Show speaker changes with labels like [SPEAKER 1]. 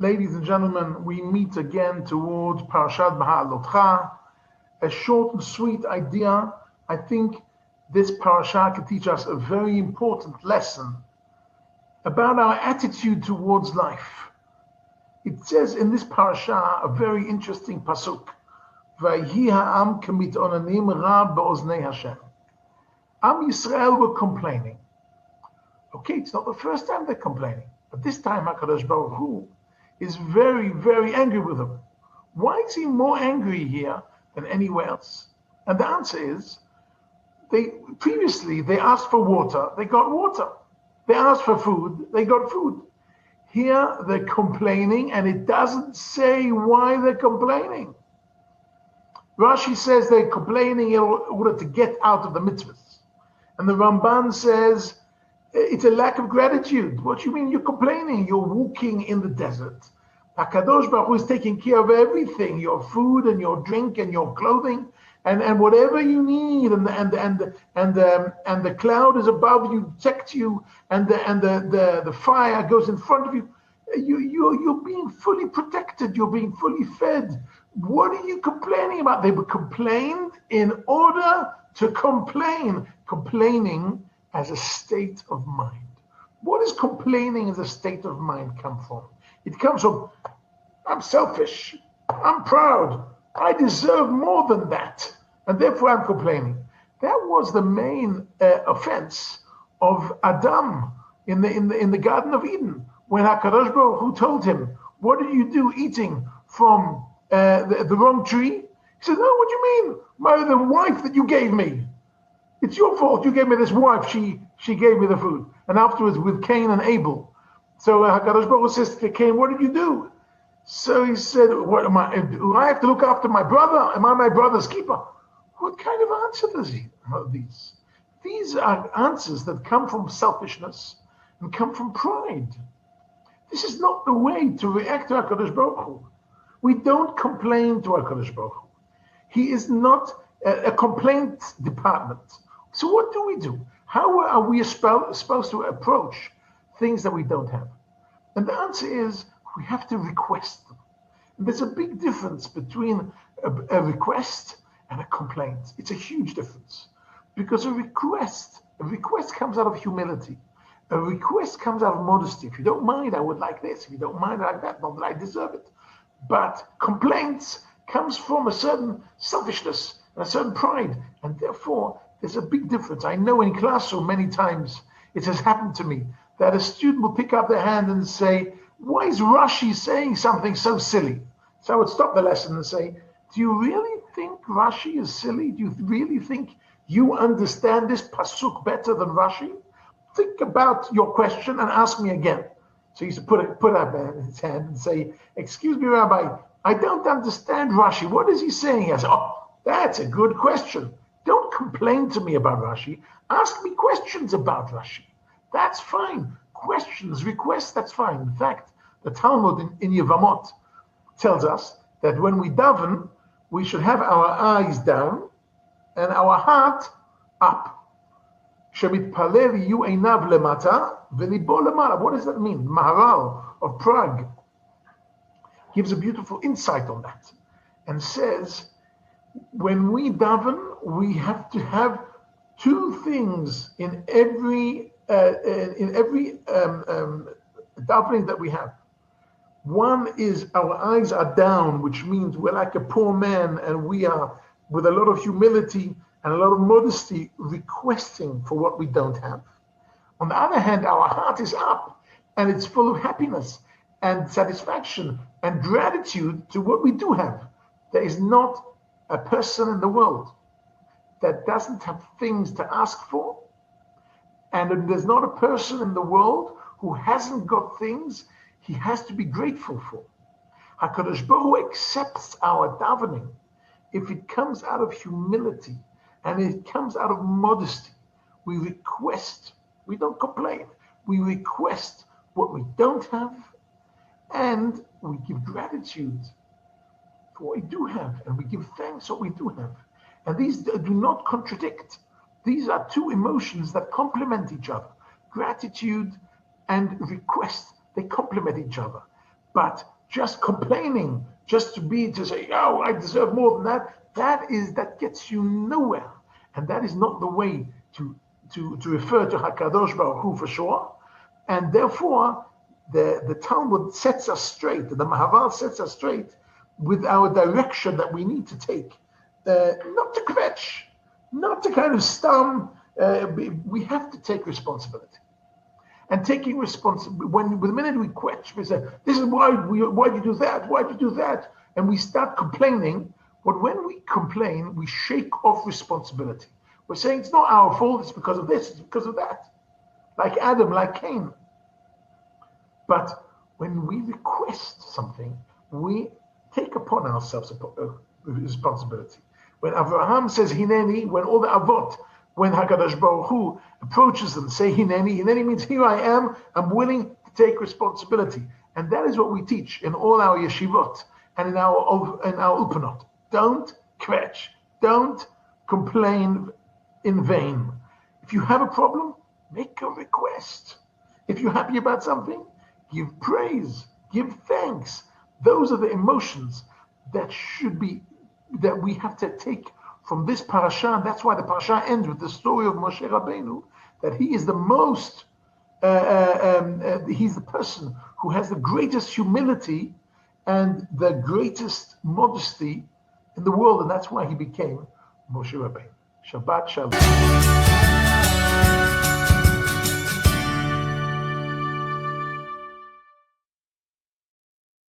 [SPEAKER 1] Ladies and gentlemen, we meet again towards Parashat Beha'alotcha. A short and sweet idea. I think this parasha can teach us a very important lesson about our attitude towards life. It says in this parasha a very interesting pasuk. Vayhi ha'am k'mit'onanim ra be'oznei Hashem. Am Yisrael were complaining. Okay, it's not the first time they're complaining, but this time HaKadosh Baruch Hu is very, very angry with them. Why is he more angry here than anywhere else? And the answer is, previously they asked for water, they got water. They asked for food, they got food. Here they're complaining, and it doesn't say why they're complaining. Rashi says they're complaining in order to get out of the mitzvahs. And the Ramban says, it's a lack of gratitude. What do you mean you're complaining? You're walking in the desert. HaKadosh Baruch Hu is taking care of everything, your food and your drink and your clothing and whatever you need, and the cloud is above you, protect you, and the fire goes in front of you. You're being fully protected. You're being fully fed. What are you complaining about? They were complained in order to complain. Complaining as a state of mind. What does complaining as a state of mind come from? It comes from, I'm selfish, I'm proud, I deserve more than that, and therefore I'm complaining. That was the main offense of Adam in the Garden of Eden, when HaKadosh Baruch Hu told him, what did you do eating from the wrong tree? He said, no, what do you mean? The wife that you gave me. It's your fault. You gave me this wife. She gave me the food. And afterwards with Cain and Abel. So HaKadosh Baruch Hu says to Cain, what did you do? So he said, what am I? Do I have to look after my brother? Am I my brother's keeper? What kind of answer does he have these? These are answers that come from selfishness and come from pride. This is not the way to react to HaKadosh Baruch Hu. We don't complain to HaKadosh Baruch Hu. He is not a complaint department. So what do we do? How are we supposed to approach things that we don't have? And the answer is, we have to request them. And there's a big difference between a request and a complaint. It's a huge difference. Because a request comes out of humility. A request comes out of modesty. If you don't mind, I would like this. If you don't mind, I like that. Not that I deserve it. But complaints comes from a certain selfishness and a certain pride. And therefore, there's a big difference. I know in classroom many times it has happened to me that a student will pick up their hand and say, why is Rashi saying something so silly? So I would stop the lesson and say, do you really think Rashi is silly? Do you really think you understand this pasuk better than Rashi? Think about your question and ask me again. So he used to put up his hand and say, excuse me, Rabbi, I don't understand Rashi. What is he saying? I said, oh, that's a good question. Don't complain to me about Rashi. Ask me questions about Rashi. That's fine. Questions, requests, that's fine. In fact, the Talmud in Yevamot tells us that when we daven, we should have our eyes down and our heart up. Shemit yu einav lemata v'libo lemala. What does that mean? Maharal of Prague gives a beautiful insight on that and says, when we daven, we have to have two things in every davening that we have. One is our eyes are down, which means we're like a poor man, and we are with a lot of humility and a lot of modesty requesting for what we don't have. On the other hand, our heart is up, and it's full of happiness and satisfaction and gratitude to what we do have. There is not a person in the world that doesn't have things to ask for, and there's not a person in the world who hasn't got things he has to be grateful for. HaKadosh Baruch Hu accepts our davening if it comes out of humility and it comes out of modesty. We request, we don't complain, we request what we don't have, and we give gratitude for what we do have, and we give thanks for what we do have. And these do not contradict. These are two emotions that complement each other. Gratitude and request, they complement each other. But just complaining, just to say, oh, I deserve more than that, that gets you nowhere. And that is not the way to refer to HaKadosh Baruch Hu for sure. And therefore, the Talmud sets us straight, the Maharal sets us straight with our direction that we need to take. Not to kvetch, not to kind of stum. We have to take responsibility. And taking responsibility, when the minute we quetch, we say, this is why'd you do that? Why'd you do that? And we start complaining. But when we complain, we shake off responsibility. We're saying it's not our fault, it's because of this, it's because of that. Like Adam, like Cain. But when we request something, we take upon ourselves responsibility. When Abraham says Hineni, when all the Avot, when HaKadosh Baruch Hu approaches them, say Hineni means here I am, I'm willing to take responsibility. And that is what we teach in all our yeshivot and in our ulpanot. Don't kvetch, don't complain in vain. If you have a problem, make a request. If you're happy about something, give praise, give thanks. Those are the emotions that we have to take from this parasha. And that's why the parasha ends with the story of Moshe Rabbeinu, that he is the most, he's the person who has the greatest humility and the greatest modesty in the world. And that's why he became Moshe Rabbeinu. Shabbat Shalom.